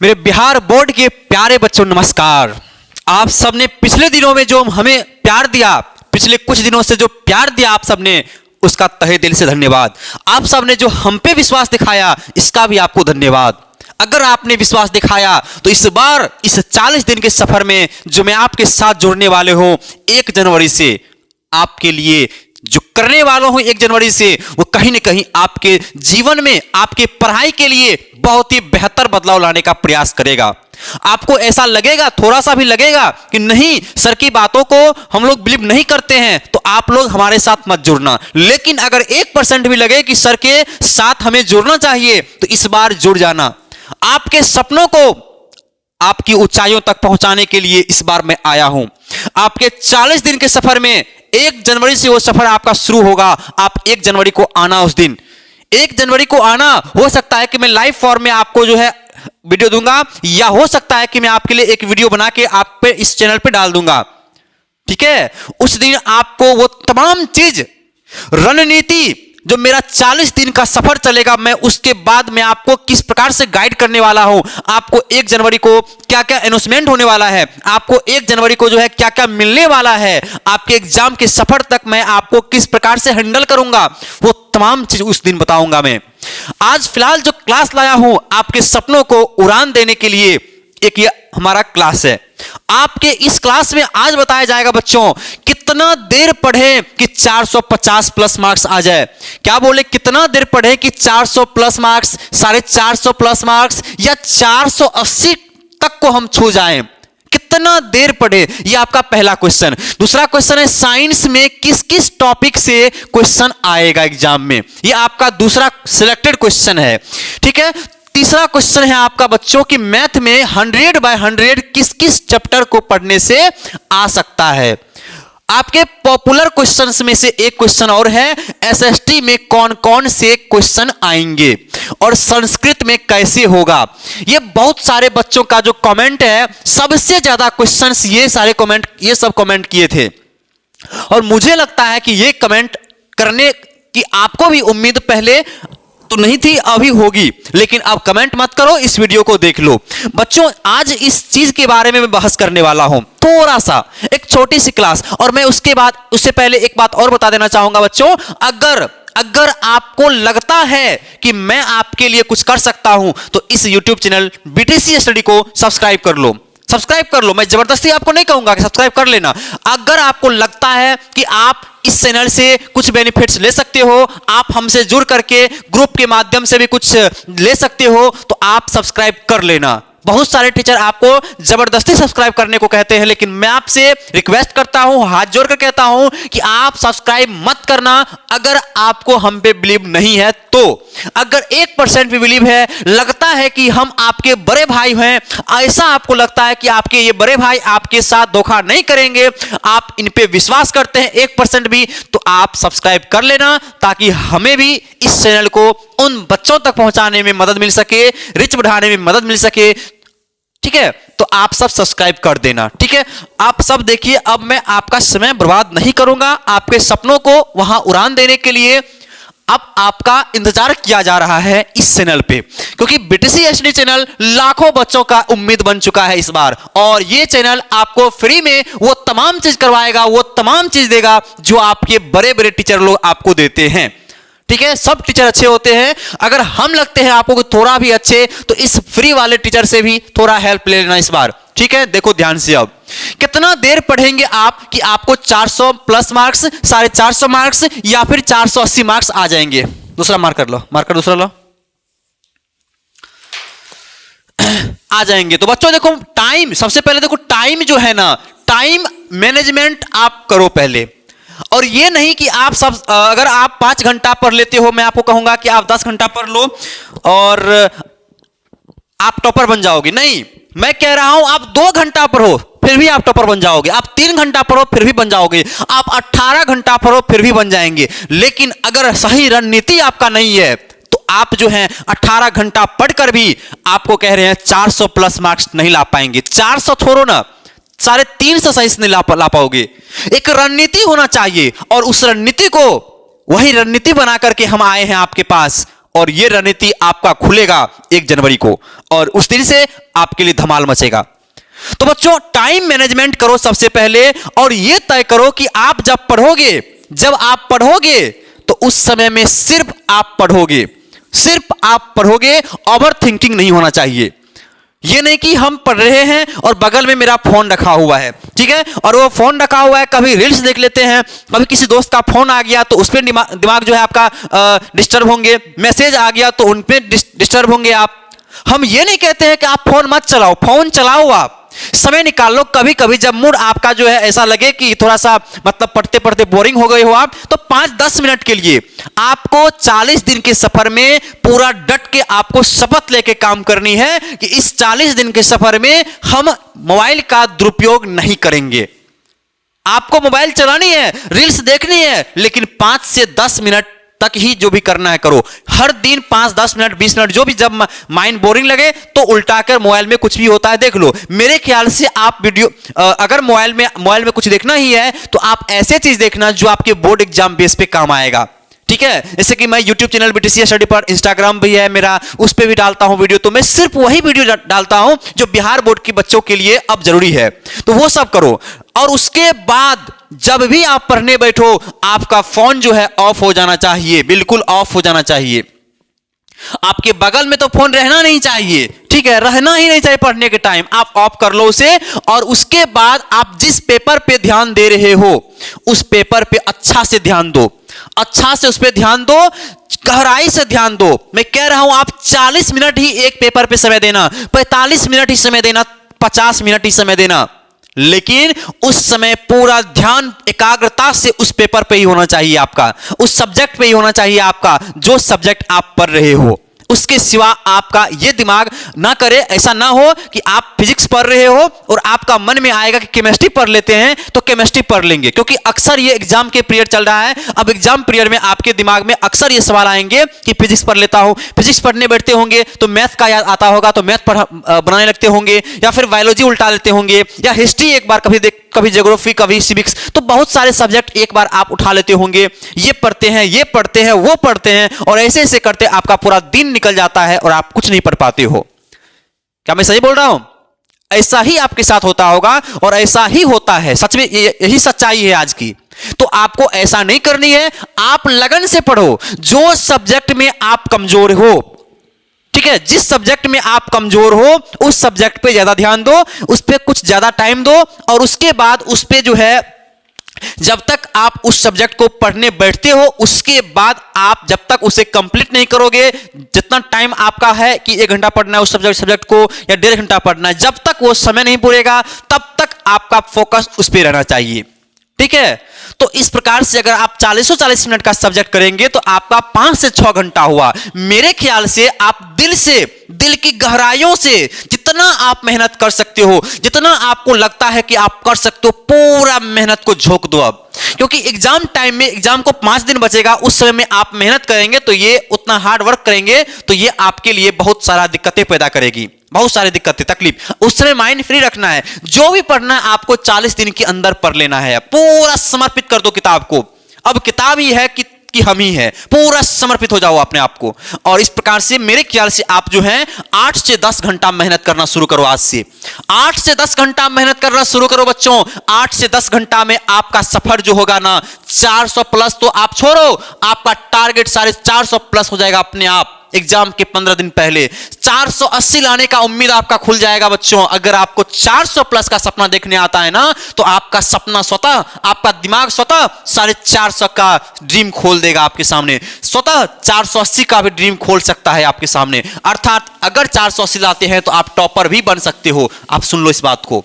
मेरे बिहार बोर्ड के प्यारे बच्चों नमस्कार। आप सबने पिछले दिनों में जो हमें प्यार दिया, पिछले कुछ दिनों से जो प्यार दिया आप सबने, उसका तहे दिल से धन्यवाद। आप सबने जो हम पे विश्वास दिखाया, इसका भी आपको धन्यवाद। अगर आपने विश्वास दिखाया तो इस बार इस 40 दिन के सफर में जो मैं आपके साथ जुड़ने वाले हूं 1 जनवरी से, आपके लिए जो करने वाला हूं 1 जनवरी से, वो कहीं ना कहीं आपके जीवन में, आपके पढ़ाई के लिए बहुत ही बेहतर बदलाव लाने का प्रयास करेगा। आपको ऐसा लगेगा, थोड़ा सा भी लगेगा कि नहीं सर की बातों को हम लोग बिलीव नहीं करते हैं, तो आप लोग हमारे साथ मत जुड़ना। लेकिन अगर 1% भी लगे कि सर के साथ हमें जुड़ना चाहिए, तो इस बार जुड़ जाना। आपके सपनों को आपकी ऊंचाइयों तक पहुंचाने के लिए इस बार मैं आया हूं। आपके 40 दिन के सफर में 1 जनवरी से वो सफर आपका शुरू होगा। आप 1 जनवरी को आना, उस दिन 1 जनवरी को आना। हो सकता है कि मैं लाइव फॉर्म में आपको जो है वीडियो दूंगा, या हो सकता है कि मैं आपके लिए एक वीडियो बना के आप पे इस चैनल पे डाल दूंगा। ठीक है, उस दिन आपको वो तमाम चीज, रणनीति, जो मेरा 40 दिन का सफर चलेगा, मैं उसके बाद मैं आपको किस प्रकार से गाइड करने वाला हूं, आपको 1 जनवरी को क्या क्या अनाउंसमेंट होने वाला है, आपको 1 जनवरी को जो है क्या क्या मिलने वाला है, आपके एग्जाम के सफर तक मैं आपको किस प्रकार से हैंडल करूंगा, वो तमाम चीज उस दिन बताऊंगा मैं। आज फिलहाल जो क्लास लाया हूं आपके सपनों को उड़ान देने के लिए, एक ये हमारा क्लास है। आपके इस क्लास में आज बताया जाएगा बच्चों, कितना देर पढ़े कि 450 प्लस मार्क्स आ जाए। क्या बोले, कितना देर पढ़े कि 400 प्लस मार्क्स, 450 प्लस मार्क्स, या 480 तक को हम छू जाएं। कितना देर पढ़े, ये आपका पहला क्वेश्चन। दूसरा क्वेश्चन है, साइंस में किस किस टॉपिक से क्वेश्चन आएगा एग्जाम में, ये आपका दूसरा सिलेक्टेड क्वेश्चन है। ठीक है, तीसरा क्वेश्चन है आपका बच्चों की मैथ में 100 बाय 100 किस किस चैप्टर को पढ़ने से आ सकता है। आपके पॉपुलर क्वेश्चंस में से एक क्वेश्चन और है, एसएसटी में कौन कौन से क्वेश्चन आएंगे और संस्कृत में कैसे होगा। ये बहुत सारे बच्चों का जो कमेंट है, सबसे ज्यादा क्वेश्चंस ये सब कमेंट किए थे, और मुझे लगता है कि ये कमेंट करने की आपको भी उम्मीद पहले तो नहीं थी, अभी होगी, लेकिन अब कमेंट मत करो, इस वीडियो को देख लो। बच्चों आज इस चीज के बारे में मैं बहस करने वाला हूं, थोड़ा सा एक छोटी सी क्लास। और मैं उससे पहले एक बात और बता देना चाहूंगा बच्चों, अगर आपको लगता है कि मैं आपके लिए कुछ कर सकता हूं, तो इस YouTube चैनल BTC स्टडी को सब्सक्राइब कर लो। मैं जबरदस्ती आपको नहीं कहूंगा कि सब्सक्राइब कर लेना। अगर आपको लगता है कि आप इस चैनल से कुछ बेनिफिट्स ले सकते हो, आप हमसे जुड़ करके ग्रुप के माध्यम से भी कुछ ले सकते हो, तो आप सब्सक्राइब कर लेना। बहुत सारे टीचर आपको जबरदस्ती सब्सक्राइब करने को कहते हैं, लेकिन मैं आपसे रिक्वेस्ट करता हूं, हाथ जोड़कर कहता हूं कि आप सब्सक्राइब मत करना अगर आपको हम पे बिलीव नहीं है तो। अगर 1% भी बिलीव है, लगता है कि हम आपके बड़े भाई हैं, ऐसा आपको लगता है कि आपके ये बड़े भाई आपके साथ धोखा नहीं करेंगे, आप इन पे विश्वास करते हैं 1% भी, तो आप सब्सक्राइब कर लेना, ताकि हमें भी इस चैनल को उन बच्चों तक पहुंचाने में मदद मिल सके, रिच बढ़ाने में मदद मिल सके। ठीक है, तो आप सब सब्सक्राइब कर देना। ठीक है, आप सब देखिए, अब मैं आपका समय बर्बाद नहीं करूंगा। आपके सपनों को वहां उड़ान देने के लिए अब आपका इंतजार किया जा रहा है इस चैनल पे, क्योंकि BTC स्टडी चैनल लाखों बच्चों का उम्मीद बन चुका है इस बार, और ये चैनल आपको फ्री में वो तमाम चीज करवाएगा, वो तमाम चीज देगा जो आपके बड़े बड़े टीचर लोग आपको देते हैं। ठीक है, सब टीचर अच्छे होते हैं, अगर हम लगते हैं आपको थोड़ा भी अच्छे, तो इस फ्री वाले टीचर से भी थोड़ा हेल्प ले लेना इस बार। ठीक है, देखो ध्यान से, अब कितना देर पढ़ेंगे आप कि आपको 400 प्लस मार्क्स, 450 मार्क्स, या फिर 480 मार्क्स आ जाएंगे। दूसरा मार्कर लो, मार्कर दूसरा लो, आ जाएंगे। तो बच्चों देखो, टाइम, सबसे पहले देखो टाइम जो है ना, टाइम मैनेजमेंट आप करो पहले। और ये नहीं कि आप सब, अगर आप 5 घंटा पढ़ लेते हो, मैं आपको कहूंगा कि आप 10 घंटा पढ़ लो और आप टॉपर बन जाओगे। नहीं, मैं कह रहा हूं आप 2 घंटा पढ़ो फिर भी आप टॉपर बन जाओगे, आप 3 घंटा पढ़ो फिर भी बन जाओगे, आप 18 घंटा पढ़ो फिर भी बन जाएंगे। लेकिन अगर सही रणनीति आपका नहीं है, तो आप जो है 18 घंटा पढ़कर भी आपको कह रहे हैं 400 प्लस मार्क्स नहीं ला पाएंगे। 400 छोड़ो ना, 350 सही से नहीं ला पाओगे। एक रणनीति होना चाहिए, और उस रणनीति को, वही रणनीति बना करके हम आए हैं आपके पास, और यह रणनीति आपका खुलेगा 1 जनवरी को, और उस दिन से आपके लिए धमाल मचेगा। तो बच्चों, टाइम मैनेजमेंट करो सबसे पहले, और यह तय करो कि आप जब आप पढ़ोगे तो उस समय में सिर्फ आप पढ़ोगे, ओवर थिंकिंग नहीं होना चाहिए। ये नहीं कि हम पढ़ रहे हैं और बगल में मेरा फोन रखा हुआ है, ठीक है, और वो फोन रखा हुआ है, कभी रील्स देख लेते हैं, कभी किसी दोस्त का फोन आ गया तो उस पर दिमाग जो है आपका डिस्टर्ब होंगे, मैसेज आ गया तो उन पे डिस्टर्ब होंगे आप। हम ये नहीं कहते हैं कि आप फोन मत चलाओ, फोन चलाओ, आप समय निकाल लो। कभी कभी जब मूड आपका जो है ऐसा लगे कि थोड़ा सा मतलब पढ़ते पढ़ते बोरिंग हो गए हो आप, तो 5-10 मिनट के लिए आपको 40 दिन के सफर में पूरा डट के आपको शपथ लेके काम करनी है कि इस 40 दिन के सफर में हम मोबाइल का दुरुपयोग नहीं करेंगे। आपको मोबाइल चलानी है, रील्स देखनी है, लेकिन 5 से 10 मिनट तक ही जो भी करना है करो। हर दिन 5-10 मिनट 20 मिनट जो भी, जब माइंड बोरिंग लगे तो उल्टाकर मोबाइल में कुछ भी होता है देख लो। मेरे ख्याल से आप वीडियो अगर मोबाइल में कुछ देखना ही है तो आप ऐसे चीज देखना जो आपके बोर्ड एग्जाम बेस पे काम आएगा, ठीक है। जैसे कि मैं YouTube चैनल BTC स्टडी पर, इंस्टाग्राम भी है मेरा, उस पर भी डालता हूं वीडियो, तो मैं सिर्फ वही वीडियो डालता हूं जो बिहार बोर्ड के बच्चों के लिए अब जरूरी है, तो वो सब करो। और उसके बाद जब भी आप पढ़ने बैठो आपका फोन जो है ऑफ हो जाना चाहिए, बिल्कुल ऑफ हो जाना चाहिए। आपके बगल में तो फोन रहना नहीं चाहिए, ठीक है, रहना ही नहीं चाहिए पढ़ने के टाइम। आप ऑफ कर लो उसे, और उसके बाद आप जिस पेपर पे ध्यान दे रहे हो उस पेपर पे अच्छा से ध्यान दो, अच्छा से उस पे ध्यान दो, गहराई से ध्यान दो। मैं कह रहा हूं आप 40 मिनट ही एक पेपर पे समय देना, 45 मिनट ही समय देना, 50 मिनट ही समय देना, लेकिन उस समय पूरा ध्यान एकाग्रता से उस पेपर पे ही होना चाहिए आपका, उस सब्जेक्ट पे ही होना चाहिए आपका जो सब्जेक्ट आप पढ़ रहे हो। उसके सिवा आपका ये दिमाग ना करे, ऐसा ना हो कि आप फिजिक्स पढ़ रहे हो और आपका मन में आएगा कि केमिस्ट्री पढ़ लेते हैं तो केमिस्ट्री पढ़ लेंगे, क्योंकि अक्सर ये एग्जाम के पीरियड चल रहा है। अब एग्जाम पीरियड में आपके दिमाग में अक्सर ये सवाल आएंगे कि फिजिक्स पढ़ लेता हूं, फिजिक्स पढ़ने बैठते होंगे तो मैथ का याद आता होगा तो मैथ बनाने लगते होंगे, या फिर बायोलॉजी उल्टा लेते होंगे, या हिस्ट्री एक बार कभी ज्योग्राफी, कभी सिविक्स, तो बहुत सारे सब्जेक्ट एक बार आप उठा लेते होंगे। ये पढ़ते हैं, ये पढ़ते हैं, वो पढ़ते हैं, और ऐसे ऐसे करते आपका पूरा दिन निकल जाता है और आप कुछ नहीं पढ़ पाते हो। क्या मैं सही बोल रहा हूं? ऐसा ही आपके साथ होता होगा और ऐसा ही होता है, सच में यही सच्चाई है आज की। तो आपको ऐसा नहीं करनी है, आप लगन से पढ़ो। जो सब्जेक्ट में आप कमजोर हो, ठीक है, जिस सब्जेक्ट में आप कमजोर हो उस सब्जेक्ट पे ज्यादा ध्यान दो, उस पे कुछ ज्यादा टाइम दो, और उसके बाद उस पे जो है जब तक आप उस सब्जेक्ट को पढ़ने बैठते हो उसके बाद आप जब तक उसे कंप्लीट नहीं करोगे, जितना टाइम आपका है कि 1 घंटा पढ़ना है उस सब्जेक्ट को या 1.5 घंटा पढ़ना है, जब तक वो समय नहीं पूरेगा तब तक आपका फोकस उस पर रहना चाहिए, ठीक है। तो इस प्रकार से अगर आप 40 मिनट का सब्जेक्ट करेंगे तो आपका 5 से 6 घंटा हुआ। मेरे ख्याल से आप दिल की गहराइयों से जितना आप मेहनत कर सकते हो, जितना आपको लगता है कि आप कर सकते हो, पूरा मेहनत को झोंक दो अब, क्योंकि एग्जाम टाइम में, एग्जाम को 5 दिन बचेगा, उस समय में आप मेहनत करेंगे तो ये उतना हार्ड वर्क करेंगे तो ये आपके लिए बहुत सारा दिक्कतें पैदा करेगी, बहुत सारी दिक्कतें, तकलीफ। उस समय माइंड फ्री रखना है, जो भी पढ़ना है आपको 40 दिन के अंदर पढ़ लेना है, पूरा समर्पित कर दो किताब को। अब किताब ही है कि हम ही है, पूरा समर्पित हो जाओ अपने आप को। और इस प्रकार से मेरे ख्याल से आप जो है 8 से 10 घंटा मेहनत करना शुरू करो। आज से 8 से 10 घंटा मेहनत करना शुरू करो बच्चों। 8 से 10 घंटा में आपका सफर जो होगा ना 400 प्लस तो आप छोड़ो, आपका टारगेट 450 प्लस हो जाएगा अपने आप। एग्जाम के 15 दिन पहले 480 लाने का उम्मीद आपका खुल जाएगा बच्चों। अगर आपको 400 प्लस का सपना देखने आता है ना तो आपका सपना स्वतः, आपका दिमाग स्वतः 450 का ड्रीम खोल देगा आपके सामने, स्वतः 480 का भी ड्रीम खोल सकता है आपके सामने। अर्थात अगर 480 लाते हैं तो आप टॉपर भी बन सकते हो। आप सुन लो इस बात को,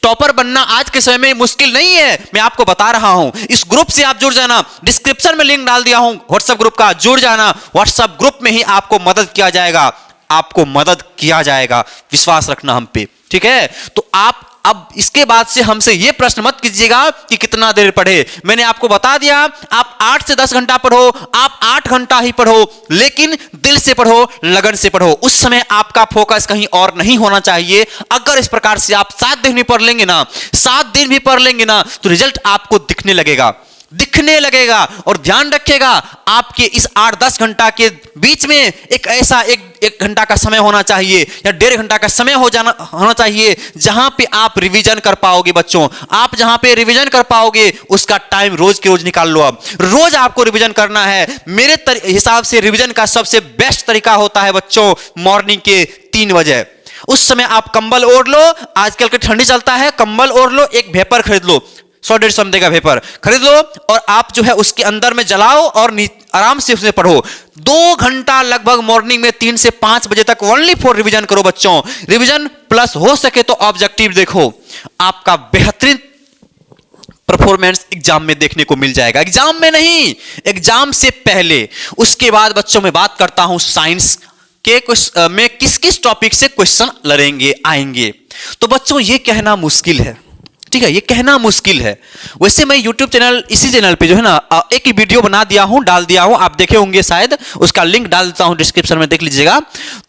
टॉपर बनना आज के समय में मुश्किल नहीं है, मैं आपको बता रहा हूं। इस ग्रुप से आप जुड़ जाना, डिस्क्रिप्शन में लिंक डाल दिया हूं व्हाट्सएप ग्रुप का, जुड़ जाना। व्हाट्सएप ग्रुप में ही आपको मदद किया जाएगा, आपको मदद किया जाएगा, विश्वास रखना हम पे, ठीक है। तो आप अब इसके बाद से हमसे यह प्रश्न मत कीजिएगा कि कितना देर पढ़े। मैंने आपको बता दिया, आप 8 से 10 घंटा पढ़ो, आप 8 घंटा ही पढ़ो, लेकिन दिल से पढ़ो, लगन से पढ़ो। उस समय आपका फोकस कहीं और नहीं होना चाहिए। अगर इस प्रकार से आप 7 दिन भी पढ़ लेंगे ना, 7 दिन भी पढ़ लेंगे ना, तो रिजल्ट आपको दिखने लगेगा। दिखने लगेगा। और ध्यान रखिएगा, आपके इस 8-10 घंटा के बीच में एक ऐसा एक घंटा का समय होना चाहिए या 1.5 घंटा का समय होना चाहिए जहां पे आप रिवीजन कर पाओगे। बच्चों, आप जहां पे रिवीजन कर पाओगे उसका टाइम रोज के रोज निकाल लो। अब रोज आपको रिवीजन करना है। मेरे हिसाब से रिवीजन का सबसे बेस्ट तरीका होता है बच्चों मॉर्निंग के 3 बजे। उस समय आप कंबल ओढ़ लो, आजकल के ठंडी चलता है, कंबल ओढ़ लो, एक वेपर खरीद लो, 100-150 का वेपर खरीद लो और आप जो है उसके अंदर में जलाओ और आराम से उसमें पढ़ो। 2 घंटा लगभग मॉर्निंग में 3 से 5 बजे तक ओनली फॉर रिवीजन करो बच्चों। रिवीजन प्लस हो सके तो ऑब्जेक्टिव देखो, आपका बेहतरीन परफॉर्मेंस एग्जाम में देखने को मिल जाएगा। एग्जाम में नहीं, एग्जाम से पहले। उसके बाद बच्चों में बात करता हूं साइंस के में किस किस टॉपिक से क्वेश्चन लड़ेंगे आएंगे। तो बच्चों ये कहना मुश्किल है, ठीक है, ये कहना मुश्किल है। वैसे मैं YouTube चैनल, इसी चैनल पे जो है ना एक ही वीडियो बना दिया हूं, डाल दिया हूं, आप देखे होंगे शायद, उसका लिंक डाल देता हूं डिस्क्रिप्शन में, देख लीजिएगा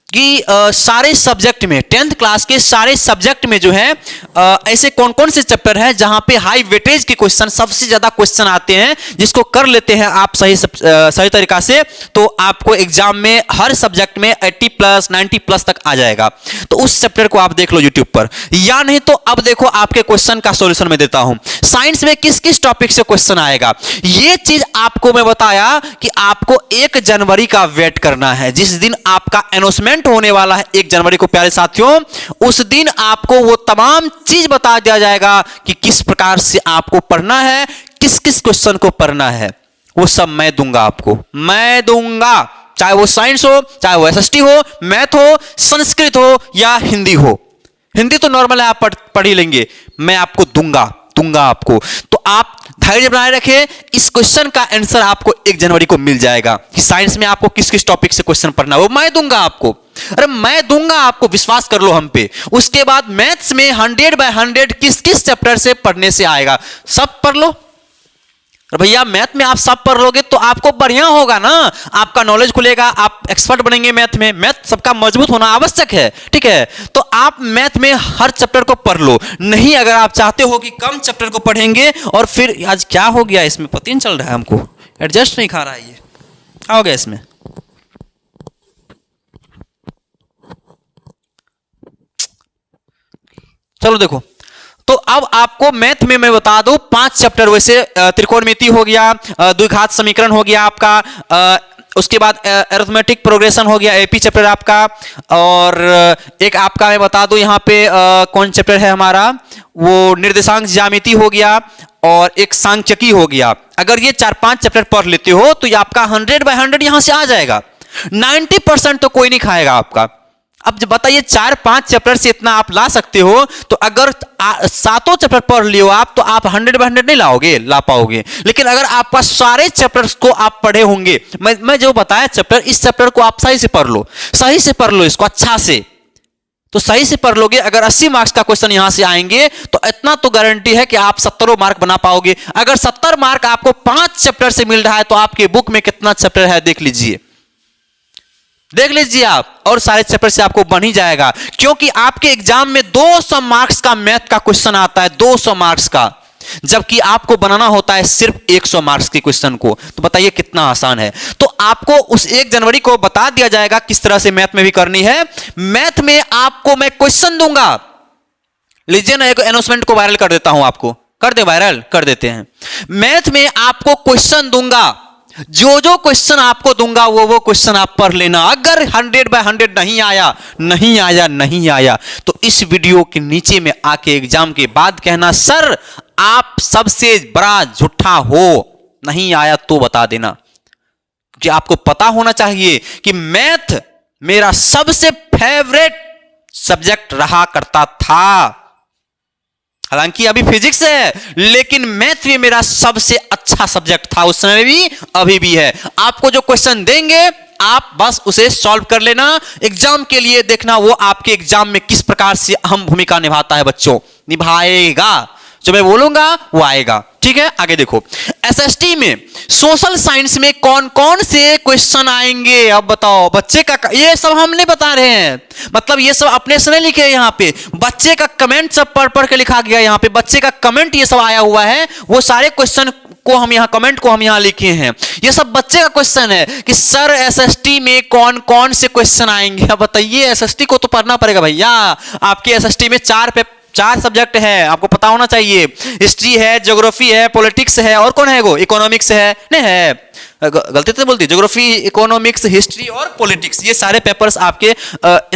कि सारे सब्जेक्ट में 10th क्लास के सारे सब्जेक्ट में जो है ऐसे कौन कौन से चैप्टर हैं जहां पे हाई वेटेज के क्वेश्चन, सबसे ज्यादा क्वेश्चन आते हैं, जिसको कर लेते हैं आप सही तरीका से, तो आपको एग्जाम में हर सब्जेक्ट में 80+ 90+ तक आ जाएगा। तो उस चैप्टर को आप देख लो यूट्यूब पर, या नहीं तो अब देखो आपके क्वेश्चन का सॉल्यूशन मैं देता हूं। साइंस में किस किस टॉपिक से क्वेश्चन आएगा, ये चीज आपको मैं बताया कि आपको 1 जनवरी का वेट करना है, जिस दिन आपका अनाउंसमेंट होने वाला है 1 जनवरी को प्यारे साथियों। उस दिन आपको वो तमाम चीज बता दिया जाएगा कि किस प्रकार से आपको पढ़ना है, किस किस क्वेश्चन को पढ़ना है, वो सब मैं दूंगा आपको, मैं दूंगा। चाहे वो साइंस हो, चाहे वो एसएसटी हो, मैथ हो, संस्कृत हो या हिंदी हो। हिंदी तो नॉर्मल है, आप पढ़ ही लेंगे, मैं आपको दूंगा आपको। तो आप धैर्य बनाए रखें, इस क्वेश्चन का आंसर आपको 1 जनवरी को मिल जाएगा कि साइंस में आपको किस किस टॉपिक से क्वेश्चन पढ़ना है, वो मैं दूंगा आपको। अरे मैं दूंगा आपको, विश्वास कर लो हम पे। उसके बाद मैथ्स में 100/100 किस किस चैप्टर से पढ़ने से आएगा, सब पढ़ लो। भैया मैथ में आप सब पढ़ लोगे तो आपको बढ़िया होगा ना, आपका नॉलेज खुलेगा, आप एक्सपर्ट बनेंगे मैथ में। मैथ सबका मजबूत होना आवश्यक है, ठीक है। तो आप मैथ में हर चैप्टर को पढ़ लो। नहीं, अगर आप चाहते हो कि कम चैप्टर को पढ़ेंगे और फिर आज क्या हो गया इसमें पता नहीं चल रहा है, हमको एडजस्ट नहीं खा रहा है, ये क्या हो गया इसमें। चलो देखो, तो अब आपको मैथ में मैं बता दूं 5 चैप्टर, वैसे त्रिकोणमिति हो गया, द्विघात समीकरण हो गया आपका, उसके बाद अरिथमेटिक प्रोग्रेशन हो गया, एपी चैप्टर आपका, और एक आपका मैं बता दूं यहाँ पे कौन चैप्टर है हमारा, वो निर्देशांक ज्यामिति हो गया, और एक सांख्यिकी हो गया। अगर ये 4-5 चैप्टर पढ़ लेते हो तो ये आपका 100/100 यहां से आ जाएगा। 90% तो कोई नहीं खाएगा आपका। अब जब बताइए 4-5 चैप्टर से इतना आप ला सकते हो, तो अगर 7 चैप्टर पढ़ लियो आप, तो आप 100/100 नहीं लाओगे, ला पाओगे। लेकिन अगर आपका सारे चैप्टर्स को आप पढ़े होंगे, मैं जो बताया चैप्टर, इस चैप्टर को आप सही से पढ़ लो, सही से पढ़ लो इसको अच्छा से, तो सही से पढ़ लोगे। अगर 80 मार्क्स का क्वेश्चन यहां से आएंगे तो इतना तो गारंटी है कि आप 70 मार्क बना पाओगे। अगर 70 मार्क आपको 5 चैप्टर से मिल रहा है तो आपके बुक में कितना चैप्टर है देख लीजिए, देख लीजिए आप, और सारे चैप्टर से आपको बन ही जाएगा। क्योंकि आपके एग्जाम में 200 मार्क्स का मैथ का क्वेश्चन आता है, 200 मार्क्स का, जबकि आपको बनाना होता है सिर्फ 100 मार्क्स के क्वेश्चन को। तो बताइए कितना आसान है। तो आपको उस 1 जनवरी को बता दिया जाएगा किस तरह से मैथ में भी करनी है। मैथ में आपको मैं क्वेश्चन दूंगा, लीजिए ना, एक अनाउंसमेंट को वायरल कर देता हूं, आपको कर दे, वायरल कर देते हैं। मैथ में आपको क्वेश्चन दूंगा, जो क्वेश्चन आपको दूंगा वो क्वेश्चन आप पढ़ लेना। अगर 100/100 नहीं आया तो इस वीडियो के नीचे में आके एग्जाम के बाद कहना, सर आप सबसे बड़ा झूठा हो, नहीं आया तो बता देना। कि आपको पता होना चाहिए कि मैथ मेरा सबसे फेवरेट सब्जेक्ट रहा करता था। हालांकि अभी फिजिक्स है, लेकिन मैथ में मेरा सबसे अच्छा सब्जेक्ट था उस समय भी, अभी भी है। आपको जो क्वेश्चन देंगे आप बस उसे सॉल्व कर लेना। एग्जाम के लिए देखना वो आपके एग्जाम में किस प्रकार से अहम भूमिका निभाता है बच्चों, निभाएगा। जो मैं बोलूंगा वो आएगा, ठीक है। आगे देखो, एसएसटी में सोशल साइंस में कौन कौन से क्वेश्चन आएंगे, अब बताओ। बच्चे का, ये सब हम नहीं बता रहे हैं, मतलब ये सब अपने से नहीं लिखे, यहाँ पे बच्चे का कमेंट सब पढ़ पढ़ के लिखा गया। यहाँ पे बच्चे का कमेंट ये सब आया हुआ है, वो सारे क्वेश्चन को हम यहाँ कमेंट को हम यहाँ लिखे हैं। ये सब बच्चे का क्वेश्चन है कि सर एसएसटी में कौन कौन से क्वेश्चन आएंगे। अब बताइए, एसएसटी को तो पढ़ना पड़ेगा भैया। आपके एसएसटी में चार सब्जेक्ट है, आपको पता होना चाहिए। हिस्ट्री है, ज्योग्राफी है, पॉलिटिक्स है, और कौन है वो, इकोनॉमिक्स है, नहीं है गलती तो बोलती, ज्योग्राफी, इकोनॉमिक्स, हिस्ट्री और पॉलिटिक्स, ये सारे पेपर्स आपके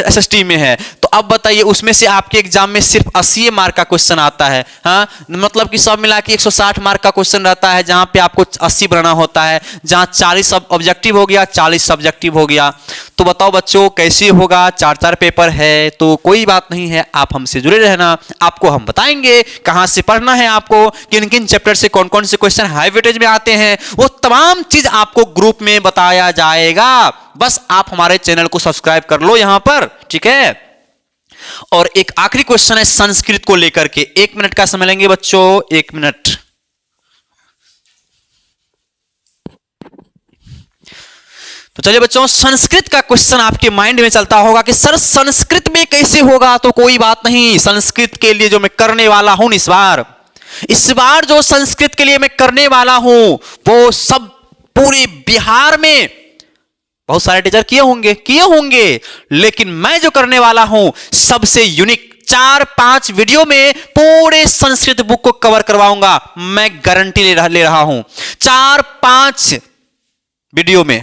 एसएसटी में है। तो अब बताइए, उसमें से आपके एग्जाम में सिर्फ 80 मार्क का क्वेश्चन आता है। हाँ, मतलब कि सब मिला के 160 मार्क का क्वेश्चन रहता है, जहां पे आपको 80 बनाना होता है, जहां 40 ऑब्जेक्टिव हो गया, 40 सब्जेक्टिव हो गया। तो बताओ बच्चों कैसे होगा, 4 पेपर है। तो कोई बात नहीं है, आप हमसे जुड़े रहना, आपको हम बताएंगे कहां से पढ़ना है, आपको किन किन चैप्टर से कौन कौन से क्वेश्चन हाई वेटेज में आते हैं, वो तमाम चीज आपको ग्रुप में बताया जाएगा। बस आप हमारे चैनल को सब्सक्राइब कर लो यहां पर, ठीक है। और एक आखिरी क्वेश्चन है संस्कृत को लेकर के, 1 मिनट का समय लेंगे बच्चों, 1 मिनट। तो चलिए बच्चों, संस्कृत का क्वेश्चन आपके माइंड में चलता होगा कि सर संस्कृत में कैसे होगा। तो कोई बात नहीं, संस्कृत के लिए जो मैं करने वाला हूं इस बार जो संस्कृत के लिए मैं करने वाला हूं, वो सब पूरे बिहार में बहुत सारे टीचर किए होंगे, लेकिन मैं जो करने वाला हूं सबसे यूनिक 4-5 वीडियो में पूरे संस्कृत बुक को कवर करवाऊंगा। मैं गारंटी ले रहा हूं, 4-5 वीडियो में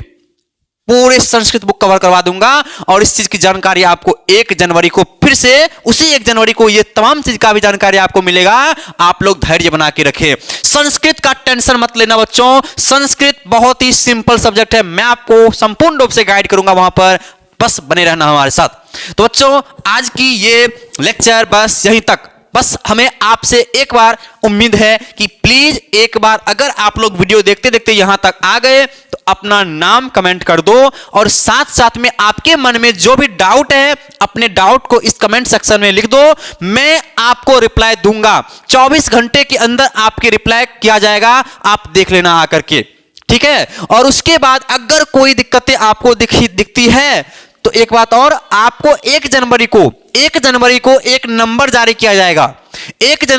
पूरे संस्कृत बुक कवर करवा दूंगा। और इस चीज की जानकारी आपको 1 जनवरी को, फिर से उसी 1 जनवरी को ये तमाम चीज का भी जानकारी आपको मिलेगा। आप लोग धैर्य बना के रखें, संस्कृत का टेंशन मत लेना बच्चों। संस्कृत बहुत ही सिंपल सब्जेक्ट है, मैं आपको संपूर्ण रूप से गाइड करूंगा वहां पर, बस बने रहना हमारे साथ। तो बच्चों, आज की ये लेक्चर बस यहीं तक। बस हमें आपसे एक बार उम्मीद है कि प्लीज एक बार अगर आप लोग वीडियो देखते देखते यहां तक आ गए तो अपना नाम कमेंट कर दो, और साथ साथ में आपके मन में जो भी डाउट है अपने डाउट को इस कमेंट सेक्शन में लिख दो। मैं आपको रिप्लाई दूंगा, 24 घंटे के अंदर आपके रिप्लाई किया जाएगा, आप देख लेना आकर के, ठीक है। और उसके बाद अगर कोई दिक्कतें आपको दिखती है तो एक बात और, आपको 1 जनवरी को एक नंबर जारी किया जाएगा। 1 जनवरी